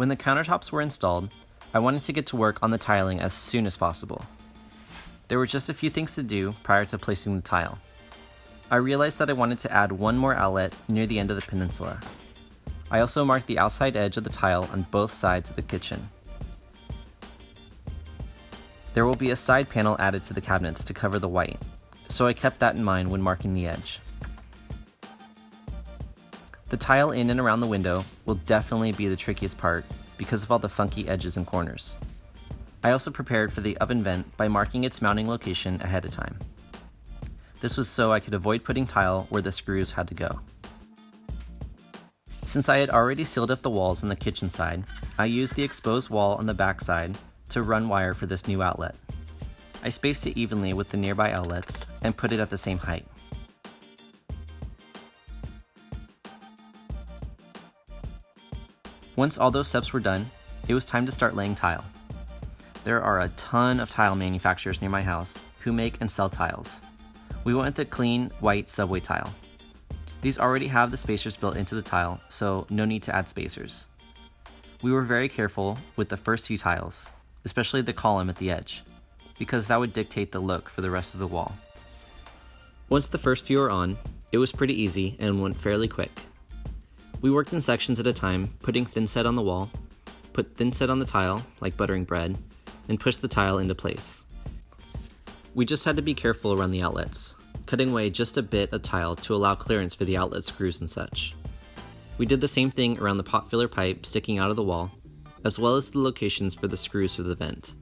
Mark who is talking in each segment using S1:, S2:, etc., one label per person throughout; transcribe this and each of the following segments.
S1: When the countertops were installed, I wanted to get to work on the tiling as soon as possible. There were just a few things to do prior to placing the tile. I realized that I wanted to add one more outlet near the end of the peninsula. I also marked the outside edge of the tile on both sides of the kitchen. There will be a side panel added to the cabinets to cover the white, so I kept that in mind when marking the edge. The tile in and around the window will definitely be the trickiest part because of all the funky edges and corners. I also prepared for the oven vent by marking its mounting location ahead of time. This was so I could avoid putting tile where the screws had to go. Since I had already sealed up the walls on the kitchen side, I used the exposed wall on the back side to run wire for this new outlet. I spaced it evenly with the nearby outlets and put it at the same height. Once all those steps were done, it was time to start laying tile. There are a ton of tile manufacturers near my house who make and sell tiles. We went with the clean, white subway tile. These already have the spacers built into the tile, so no need to add spacers. We were very careful with the first few tiles, especially the column at the edge, because that would dictate the look for the rest of the wall. Once the first few were on, it was pretty easy and went fairly quick. We worked in sections at a time, putting thin set on the wall, put thin set on the tile, like buttering bread, and push the tile into place. We just had to be careful around the outlets, cutting away just a bit of tile to allow clearance for the outlet screws and such. We did the same thing around the pot filler pipe sticking out of the wall, as well as the locations for the screws for the vent.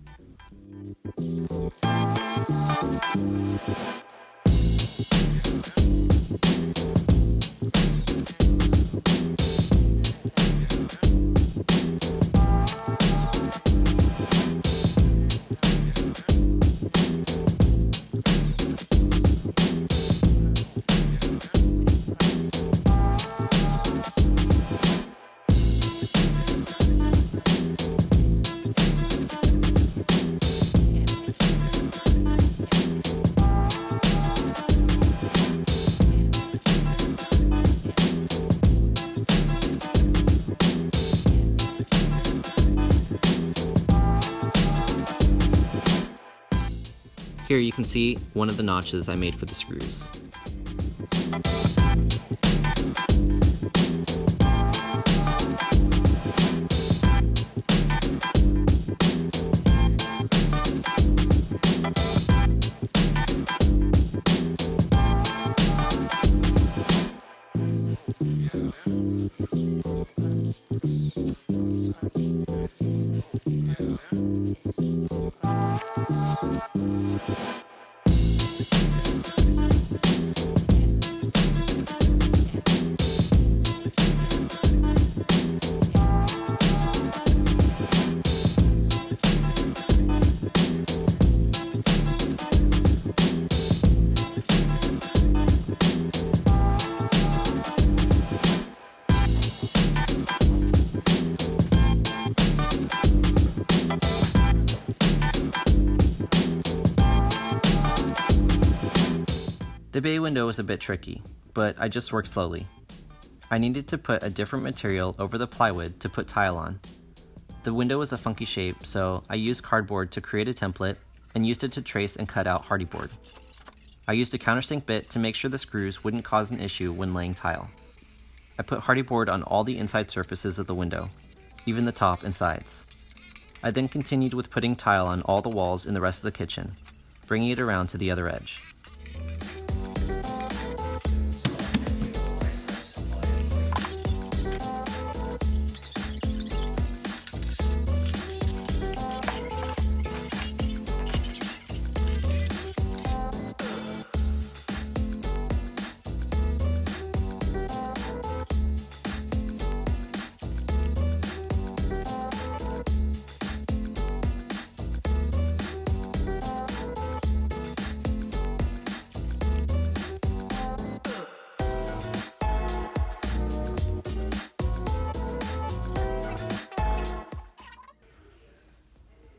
S1: Here you can see one of the notches I made for the screws. The bay window was a bit tricky, but I just worked slowly. I needed to put a different material over the plywood to put tile on. The window was a funky shape, so I used cardboard to create a template and used it to trace and cut out hardy board. I used a countersink bit to make sure the screws wouldn't cause an issue when laying tile. I put hardy board on all the inside surfaces of the window, even the top and sides. I then continued with putting tile on all the walls in the rest of the kitchen, bringing it around to the other edge.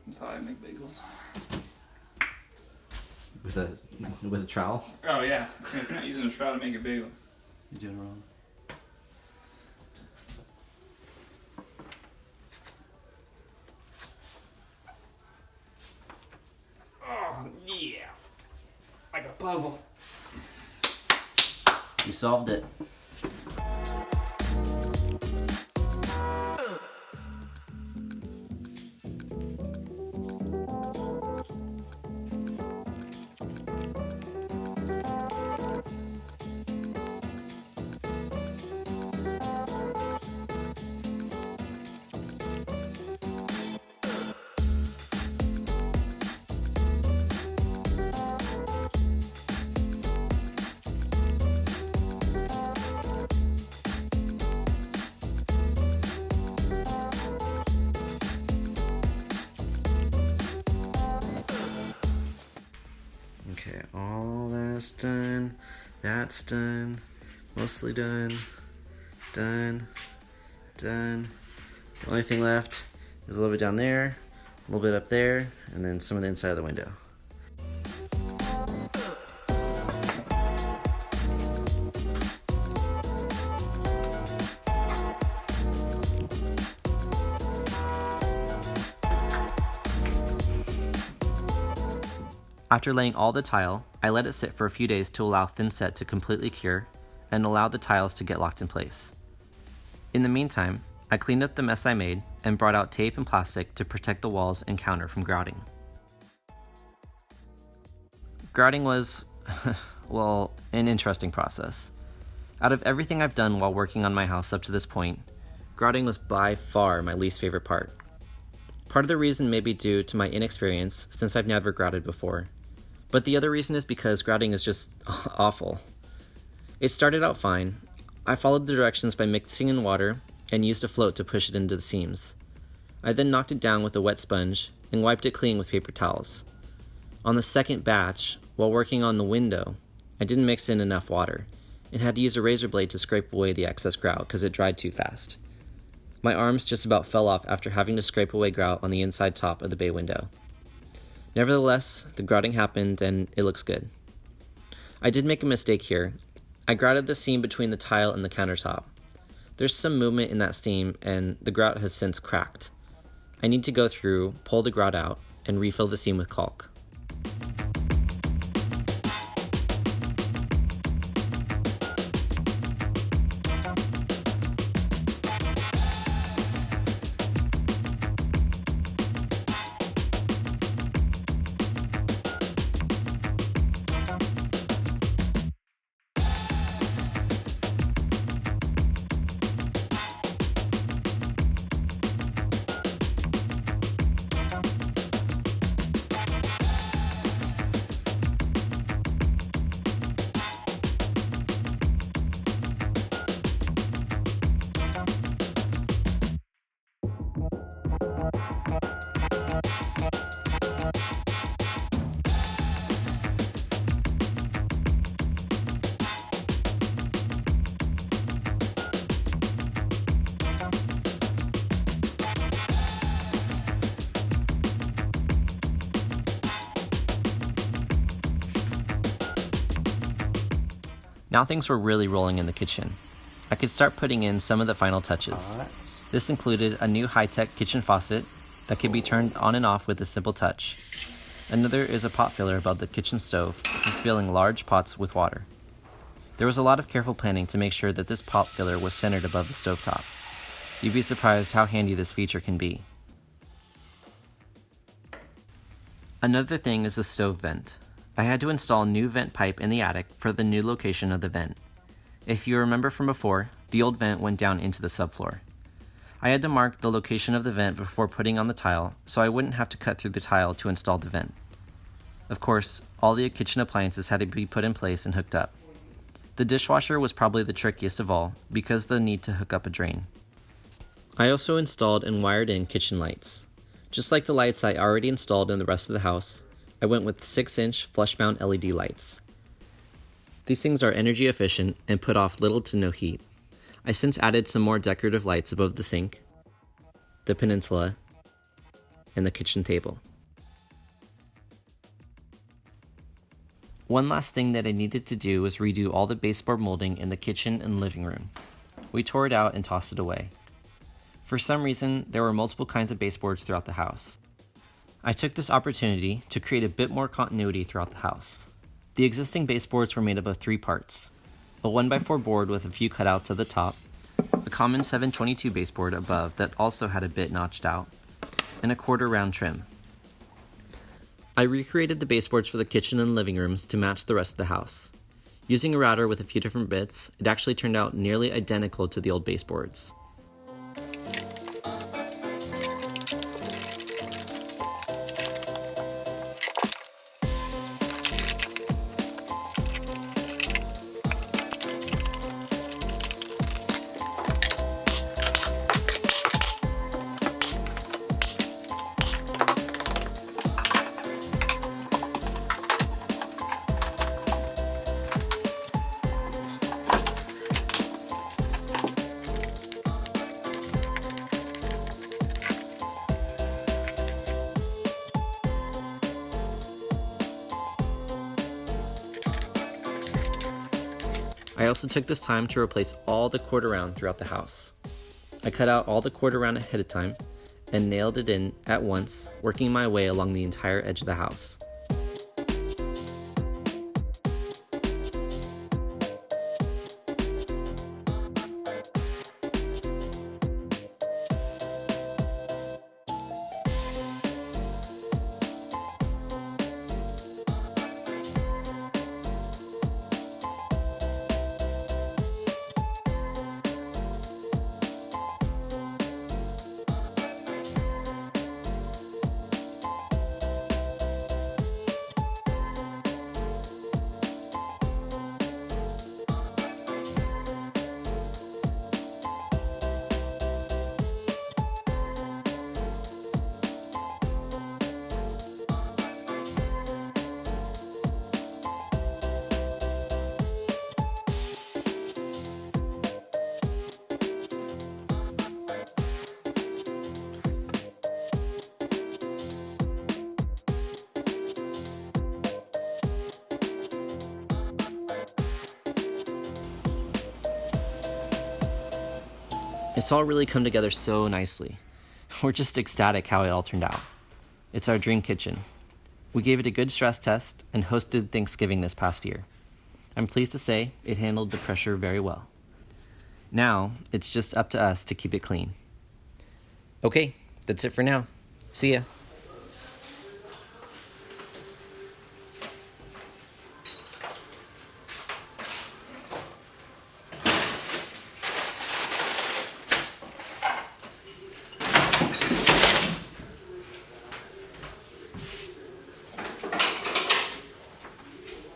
S2: That's how I make bagels.
S1: With a trowel?
S2: Oh yeah, if you're not using a trowel to make your bagels,
S1: You're doing wrong.
S2: puzzle.
S1: You solved it. Okay, all that's done. That's done. Mostly done. Done. Done. The only thing left is a little bit down there, a little bit up there, and then some of the inside of the window. After laying all the tile, I let it sit for a few days to allow thin set to completely cure and allow the tiles to get locked in place. In the meantime, I cleaned up the mess I made and brought out tape and plastic to protect the walls and counter from grouting. Grouting was, well, an interesting process. Out of everything I've done while working on my house up to this point, grouting was by far my least favorite part. Part of the reason may be due to my inexperience since I've never grouted before, but the other reason is because grouting is just awful. It started out fine. I followed the directions by mixing in water and used a float to push it into the seams. I then knocked it down with a wet sponge and wiped it clean with paper towels. On the second batch, while working on the window, I didn't mix in enough water and had to use a razor blade to scrape away the excess grout because it dried too fast. My arms just about fell off after having to scrape away grout on the inside top of the bay window. Nevertheless, the grouting happened and it looks good. I did make a mistake here. I grouted the seam between the tile and the countertop. There's some movement in that seam and the grout has since cracked. I need to go through, pull the grout out, and refill the seam with caulk. Now things were really rolling in the kitchen. I could start putting in some of the final touches. This included a new high-tech kitchen faucet that could be turned on and off with a simple touch. Another is a pot filler above the kitchen stove for filling large pots with water. There was a lot of careful planning to make sure that this pot filler was centered above the stovetop. You'd be surprised how handy this feature can be. Another thing is the stove vent. I had to install new vent pipe in the attic for the new location of the vent. If you remember from before, the old vent went down into the subfloor. I had to mark the location of the vent before putting on the tile so I wouldn't have to cut through the tile to install the vent. Of course, all the kitchen appliances had to be put in place and hooked up. The dishwasher was probably the trickiest of all because of the need to hook up a drain. I also installed and wired in kitchen lights. Just like the lights I already installed in the rest of the house, I went with 6-inch flush-mount LED lights. These things are energy efficient and put off little to no heat. I since added some more decorative lights above the sink, the peninsula, and the kitchen table. One last thing that I needed to do was redo all the baseboard molding in the kitchen and living room. We tore it out and tossed it away. For some reason, there were multiple kinds of baseboards throughout the house. I took this opportunity to create a bit more continuity throughout the house. The existing baseboards were made up of 3 parts: a 1x4 board with a few cutouts at the top, a common 722 baseboard above that also had a bit notched out, and a quarter round trim. I recreated the baseboards for the kitchen and living rooms to match the rest of the house. Using a router with a few different bits, it actually turned out nearly identical to the old baseboards. I also took this time to replace all the quarter round throughout the house. I cut out all the quarter round ahead of time and nailed it in at once, working my way along the entire edge of the house. It's all really come together so nicely. We're just ecstatic how it all turned out. It's our dream kitchen. We gave it a good stress test and hosted Thanksgiving this past year. I'm pleased to say it handled the pressure very well. Now, it's just up to us to keep it clean. Okay, that's it for now. See ya.